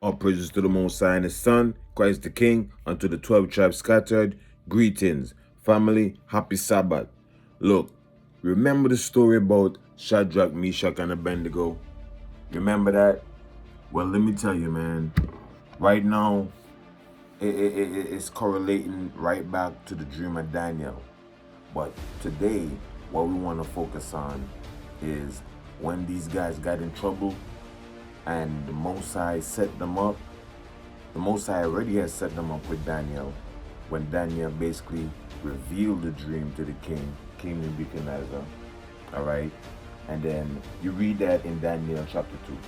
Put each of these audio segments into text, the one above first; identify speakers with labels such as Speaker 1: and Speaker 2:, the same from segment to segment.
Speaker 1: All praises to the Most High and His Son, Christ the King, unto the 12 tribes scattered. Greetings, family, happy Sabbath. Look, remember the story about Shadrach, Meshach, and Abednego? Remember that? Well, let me tell you, man. Right now, it's correlating right back to the dream of Daniel. But today, what we want to focus on is when these guys got in trouble and the Most High set them up. The Most High already has set them up with Daniel, when Daniel basically revealed the dream to the King Nebuchadnezzar. All right, and then you read that in Daniel chapter 2,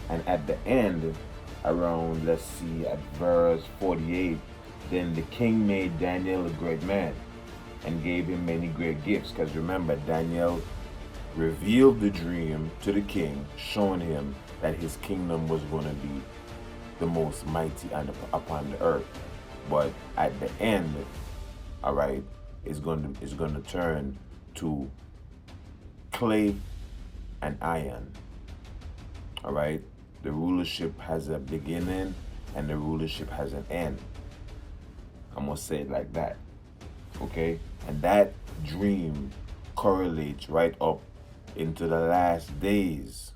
Speaker 1: and at the end, around let's see at verse 48, then the king made Daniel a great man, and gave him many great gifts. Because remember, Daniel revealed the dream to the king, showing him that his kingdom was going to be the most mighty upon the earth. But at the end, all right, it's going to turn to clay and iron. All right, the rulership has a beginning and the rulership has an end. I'm gonna say it like that. Okay, and that dream correlates right up into the last days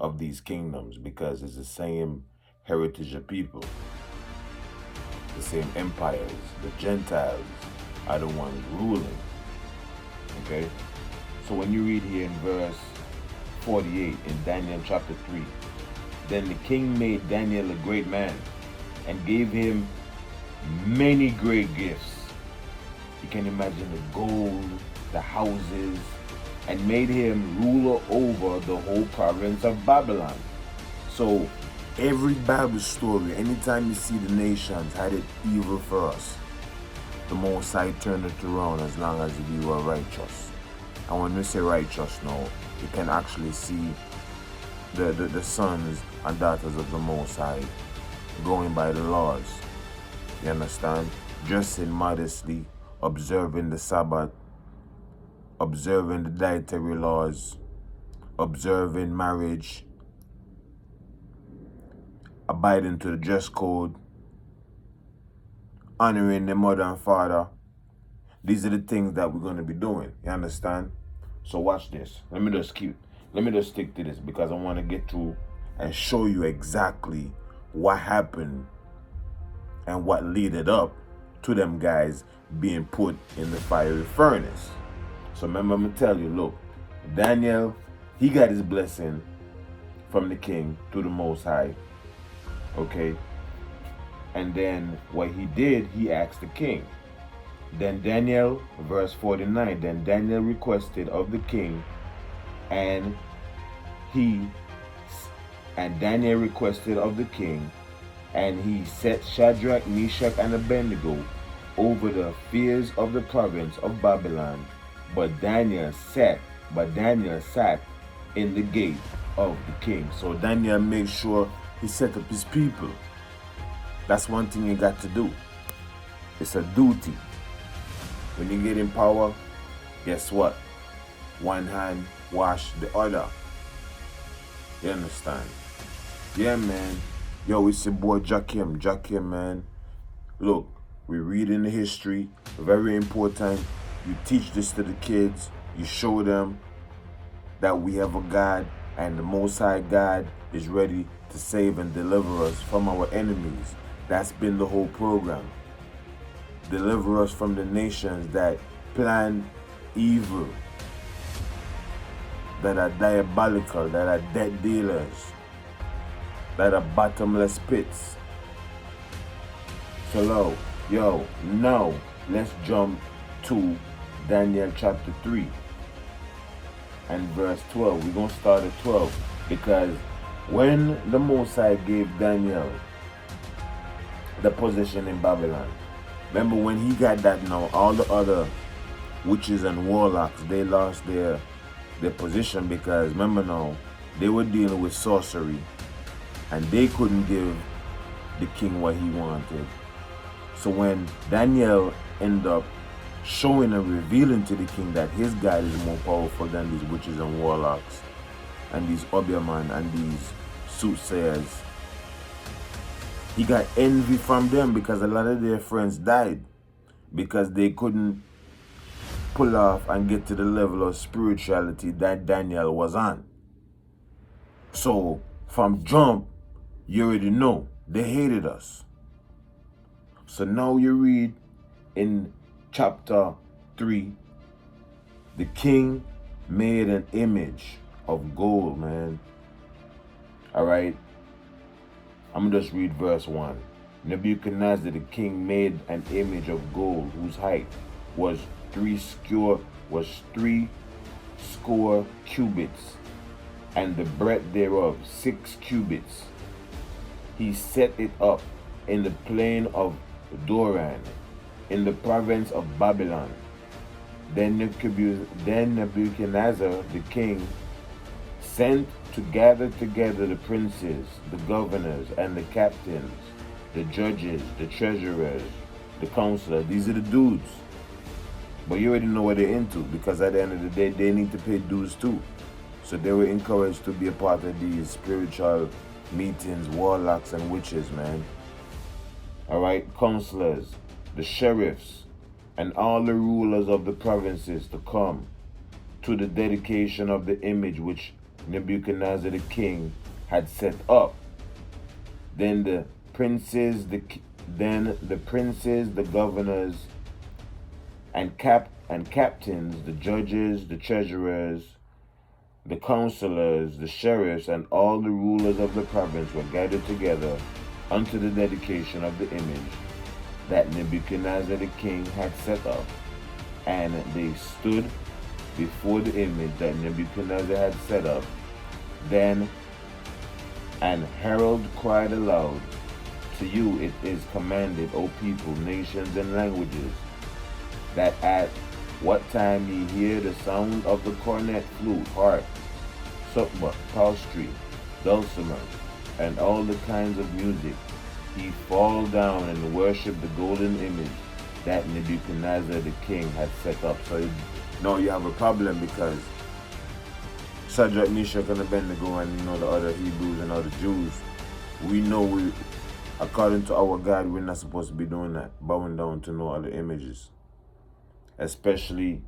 Speaker 1: of these kingdoms, because it's the same heritage of people, the same empires. The Gentiles are the ones ruling. Okay, so when you read here in verse 48 in Daniel chapter 3, then the king made Daniel a great man and gave him many great gifts. You can imagine the gold, the houses, and made him ruler over the whole province of Babylon. So every Bible story, anytime you see the nations had it evil for us, the Most High turned it around as long as we were righteous. And when we say righteous now, you can actually see the sons and daughters of the Most High going by the laws. You understand? Dressing modestly, observing the Sabbath, observing the dietary laws, observing marriage, abiding to the dress code, honoring their mother and father. These are the things that we're going to be doing. You understand? So watch this. Let me just stick to this, because I want to get through and show you exactly what happened and what led up to them guys being put in the fiery furnace. So remember, I'm going to tell you, look, Daniel, he got his blessing from the king through the Most High. Okay? And then what he did, he asked the king. Then Daniel, verse 49, then Daniel requested of the king, and Daniel requested of the king, and he set Shadrach, Meshach, and Abednego over the fears of the province of Babylon. But Daniel sat in the gate of the king. So Daniel made sure he set up his people. That's one thing you got to do. It's a duty. When you get in power, guess what? One hand wash the other. You understand? Yeah, man. Yo, it's your boy JAHKIM, man. Look, we read in the history, very important. You teach this to the kids. You show them that we have a God, and the Most High God is ready to save and deliver us from our enemies. That's been the whole program. Deliver us from the nations that plan evil, that are diabolical, that are debt dealers, that are bottomless pits. So, yo, now let's jump to Daniel chapter 3 and verse 12. We're going to start at 12, because when the Most High gave Daniel the position in Babylon, remember when he got that, now all the other witches and warlocks, they lost their position, because remember now, they were dealing with sorcery and they couldn't give the king what he wanted. So when Daniel ended up showing and revealing to the king that his God is more powerful than these witches and warlocks and these obeahman and these soothsayers, He got envy from them because a lot of their friends died because they couldn't pull off and get to the level of spirituality that Daniel was on. So from jump, you already know they hated us. So now you read in chapter 3, the king made an image of gold, man. All right. I'm going to just read verse 1. Nebuchadnezzar the king made an image of gold whose height was three score cubits, and the breadth thereof 6 cubits. He set it up in the plain of Doran, in the province of Babylon. Then Nebuchadnezzar the king sent to gather together the princes, the governors, and the captains, the judges, the treasurers, the counselors. These are the dudes. But you already know what they're into, because at the end of the day, they need to pay dues too. So they were encouraged to be a part of these spiritual meetings, warlocks and witches, man. All right, counselors, the sheriffs, and all the rulers of the provinces to come to the dedication of the image which Nebuchadnezzar the king had set up. Then the princes, the governors, and captains, the judges, the treasurers, the counselors, the sheriffs, and all the rulers of the province were gathered together unto the dedication of the image that Nebuchadnezzar the king had set up. And they stood before the image that Nebuchadnezzar had set up. Then an herald cried aloud, to you it is commanded, O people, nations, and languages, that at what time ye hear the sound of the cornet, flute, harp, suckbut, psaltery, dulcimer, and all the kinds of music, he fall down and worship the golden image that Nebuchadnezzar the king had set up. So now you have a problem, because Shadrach, Meshach, and Abednego, and the other Hebrews and other Jews, we know according to our God, we're not supposed to be doing that, bowing down to no other images. Especially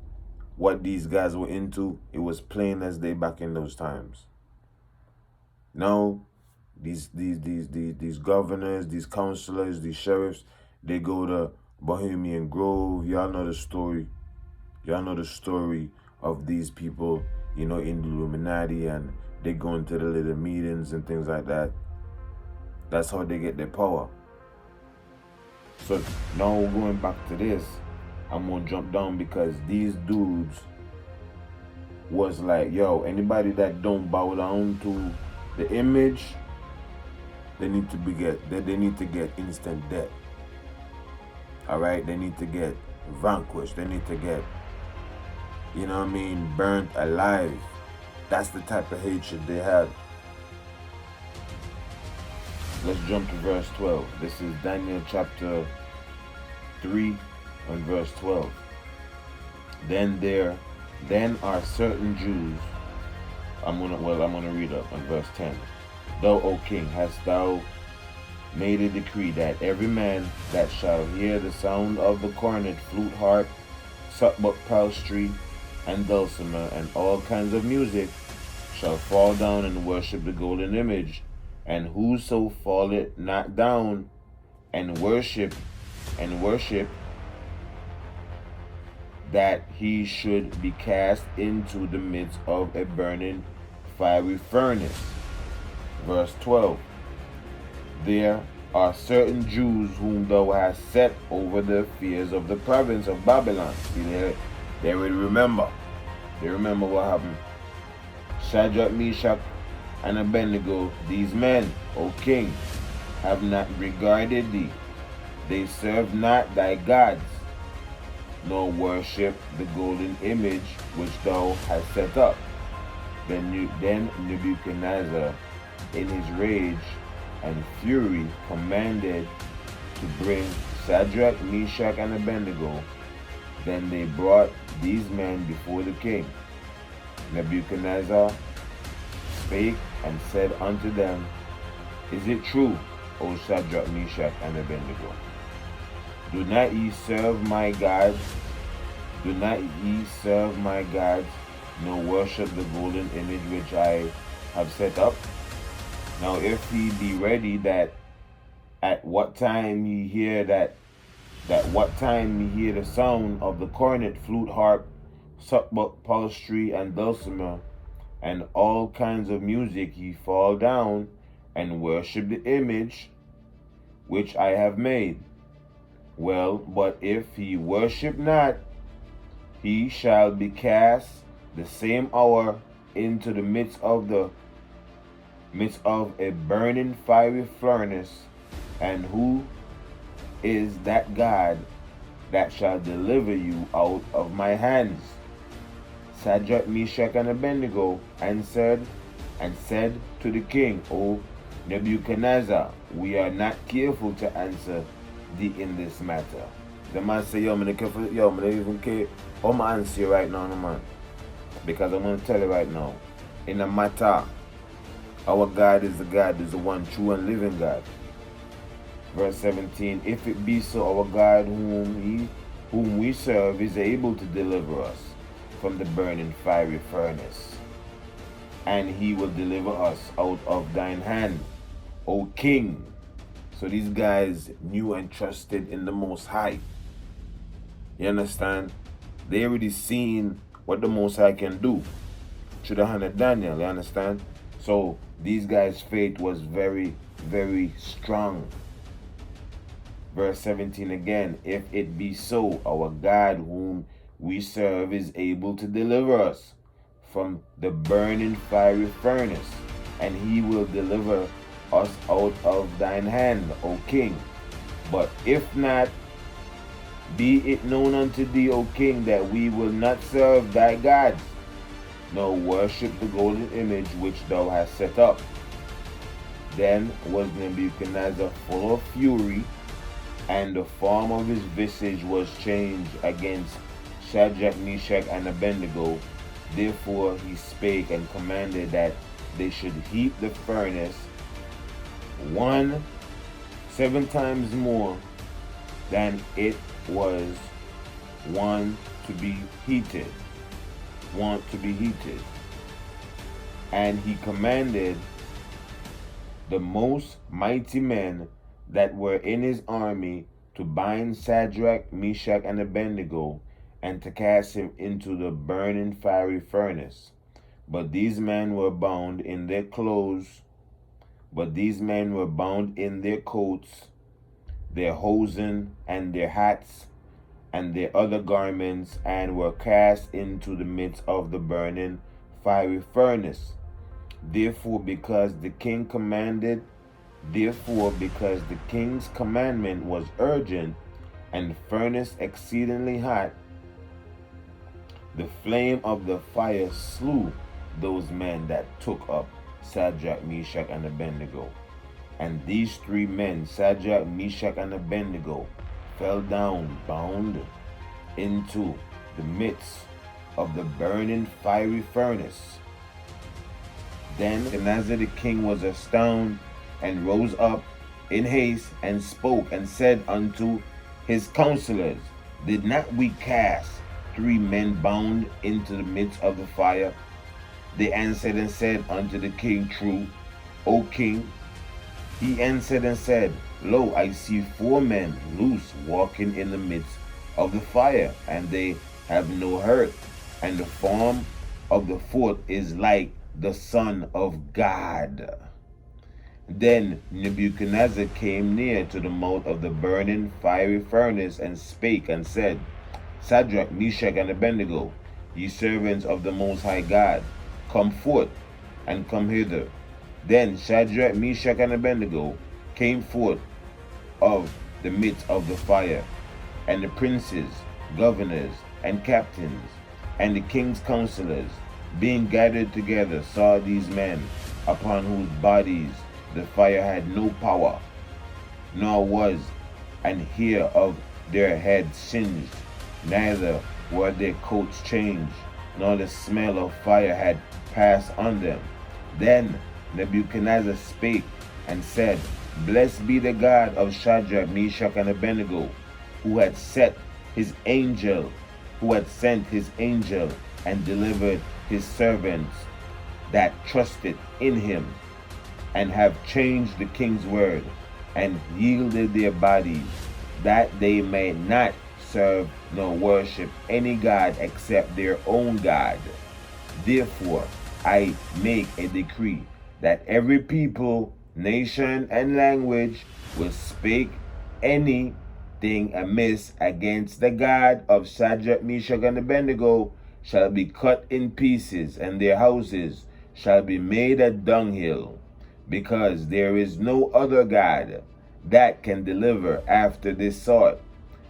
Speaker 1: what these guys were into, it was plain as day back in those times. Now, these governors, these counselors, these sheriffs, they go to Bohemian Grove. Y'all know the story. Y'all know the story of these people, in the Illuminati, and they go into the little meetings and things like that. That's how they get their power. So now going back to this, I'm gonna jump down, because these dudes was like, yo, anybody that don't bow down to the image, they need to get instant death. All right, they need to get vanquished. They need to get, burnt alive. That's the type of hatred they had. Let's jump to verse 12. This is Daniel chapter 3 and verse 12. Then are certain Jews. I'm gonna read up on verse 10. Thou, O king, hast thou made a decree that every man that shall hear the sound of the cornet, flute, harp, suckbut, psaltery, and dulcimer, and all kinds of music, shall fall down and worship the golden image, and whoso falleth not down and worship, that he should be cast into the midst of a burning fiery furnace. Verse 12. There are certain Jews whom thou hast set over the affairs of the province of Babylon. See, they will remember. They remember what happened. Shadrach, Meshach, and Abednego, these men, O king, have not regarded thee. They serve not thy gods, nor worship the golden image which thou hast set up. Then Nebuchadnezzar, in his rage and fury, commanded to bring Shadrach, Meshach, and Abednego. Then they brought these men before the king. Nebuchadnezzar spake and said unto them, Is it true, O Shadrach, Meshach, and Abednego. Do not ye serve my gods, do not ye serve my gods, nor worship the golden image which I have set up. Now if he be ready that at what time ye hear the sound of the cornet, flute, harp, suckbuck, psaltery, and dulcimer, and all kinds of music, ye fall down and worship the image which I have made. Well, but if he worship not, he shall be cast the same hour into the midst of a burning fiery furnace. And who is that God that shall deliver you out of my hands? Shadrach, Meshach, and Abednego answered and said to the king, O Nebuchadnezzar, we are not careful to answer thee in this matter. The man say, yo, man, careful, yo, man, even care. I'm going to answer you right now, no, man. Because I'm going to tell you right now. In the matter, our God is the one true and living God. Verse 17, if it be so, our God whom we serve is able to deliver us from the burning fiery furnace, and he will deliver us out of thine hand, O king. So these guys knew and trusted in the Most High. You understand? They already seen what the Most High can do through the hand of Daniel. You understand? So these guys' faith was very, very strong. Verse 17 again, if it be so, our God whom we serve is able to deliver us from the burning fiery furnace, and he will deliver us out of thine hand, O king. But if not, be it known unto thee, O king, that we will not serve thy gods, nor worship the golden image which thou hast set up. Then was Nebuchadnezzar full of fury, and the form of his visage was changed against Shadrach, Meshach, and Abednego. Therefore he spake and commanded that they should heat the furnace 7 times more than it was to be heated. And he commanded the most mighty men that were in his army to bind Shadrach, Meshach, and Abednego, and to cast him into the burning fiery furnace. But these men were bound in their clothes, their coats, their hosen, and their hats, and their other garments, and were cast into the midst of the burning fiery furnace. Therefore, because the king's commandment was urgent, and the furnace exceedingly hot, the flame of the fire slew those men that took up Shadrach, Meshach, and Abednego. And these 3 men, Shadrach, Meshach, and Abednego, fell down bound into the midst of the burning fiery furnace. Then Nebuchadnezzar the king was astounded, and rose up in haste, and spoke, and said unto his counselors, did not we cast 3 men bound into the midst of the fire? They answered and said unto the king, true, O king. He answered and said, lo, I see 4 men loose walking in the midst of the fire, and they have no hurt, and the form of the 4th is like the Son of God. Then Nebuchadnezzar came near to the mouth of the burning fiery furnace, and spake and said, Shadrach, Meshach, and Abednego, ye servants of the Most High God, come forth, and come hither. Then Shadrach, Meshach, and Abednego came forth of the midst of the fire. And the princes, governors, and captains, and the king's counselors, being gathered together, saw these men, upon whose bodies the fire had no power, nor was an hair of their heads singed, neither were their coats changed, nor the smell of fire had passed on them. Then Nebuchadnezzar spake and said, Blessed be the God of Shadrach, Meshach, and Abednego, who had sent his angel and delivered his servants that trusted in him, and have changed the king's word, and yielded their bodies, that they may not serve nor worship any god except their own God. Therefore I make a decree that every people, nation, and language will speak anything amiss against the God of Shadrach, Meshach, and Abednego shall be cut in pieces, and their houses shall be made a dunghill, because there is no other God that can deliver after this sort.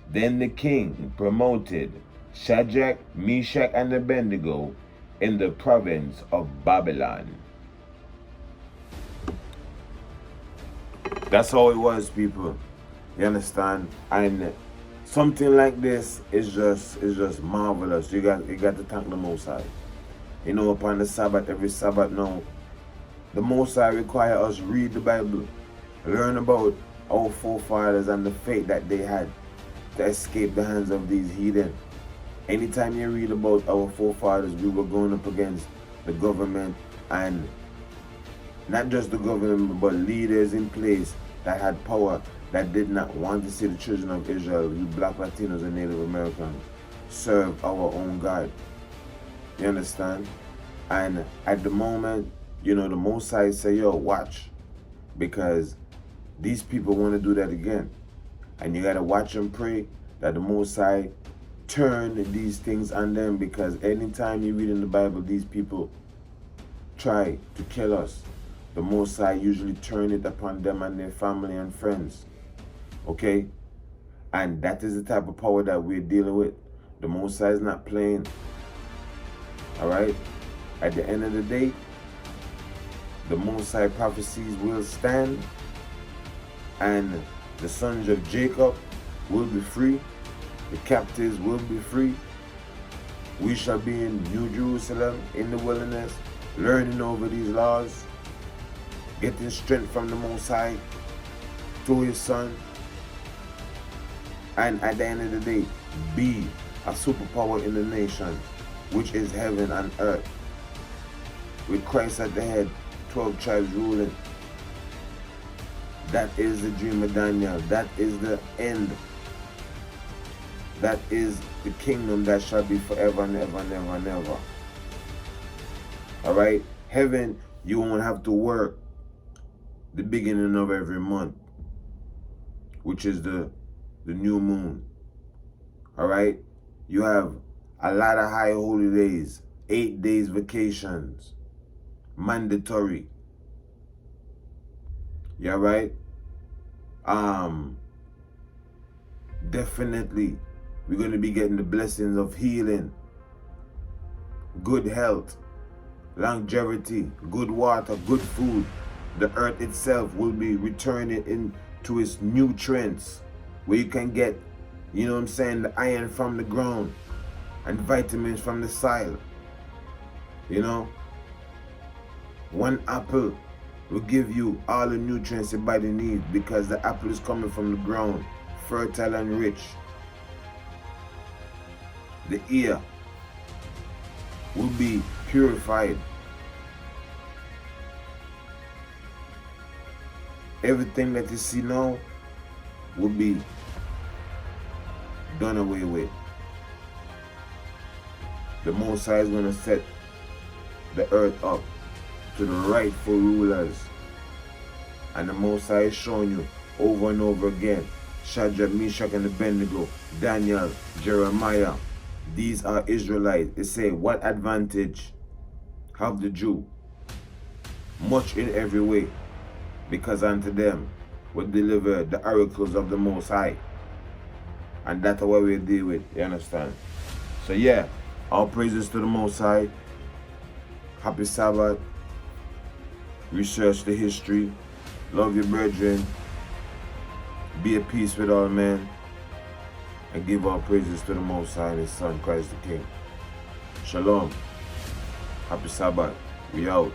Speaker 1: Then the king promoted Shadrach, Meshach, and Abednego in the province of Babylon. That's how it was, people. You understand? And something like this is just marvelous. You got to thank the Most High. You know, upon the Sabbath, every Sabbath now, the Most High require us read the Bible, learn about our forefathers and the faith that they had to escape the hands of these heathen. Anytime you read about our forefathers, we were going up against the government, and not just the government, but leaders in place that had power, that did not want to see the children of Israel, you Black, Latinos, and Native Americans, serve our own God. You understand? And at the moment, you know, the Most High say, yo, watch, because these people want to do that again. And you got to watch and pray that the Most High turn these things on them, because anytime you read in the Bible, these people try to kill us, the Most High usually turn it upon them and their family and friends. Okay? And that is the type of power that we're dealing with. The Most High is not playing. Alright? At the end of the day, the Most High prophecies will stand, and the sons of Jacob will be free. The captives will be free. We shall be in New Jerusalem, in the wilderness, learning over these laws, getting strength from the Most High through His Son. And at the end of the day, be a superpower in the nation, which is heaven and earth. With Christ at the head, 12 tribes ruling. That is the dream of Daniel. That is the end. That is the kingdom that shall be forever and ever and ever and ever. Alright? Heaven, you won't have to work the beginning of every month, which is the new moon. Alright? You have a lot of high holy days, 8 days vacations, mandatory. Yeah, right? Definitely, we're going to be getting the blessings of healing, good health, longevity, good water, good food. The earth itself will be returning into its nutrients, where you can get, you know what I'm saying, the iron from the ground and vitamins from the soil. You know, one apple will give you all the nutrients your body needs, because the apple is coming from the ground, fertile and rich. The ear will be purified. Everything that you see now will be done away with. The Most High is going to set the earth up to the rightful rulers. And the Most High is showing you over and over again, Shadrach, Meshach, and Abednego, Daniel, Jeremiah, these are Israelites. They say, what advantage have the Jew? Much in every way, because unto them will deliver the oracles of the Most High. And that's what we deal with, you understand? So yeah, all praises to the Most High. Happy Sabbath. Research the history. Love your brethren. Be at peace with all men. And give all praises to the Most High and His Son, Christ the King. Shalom. Happy Sabbath. We out.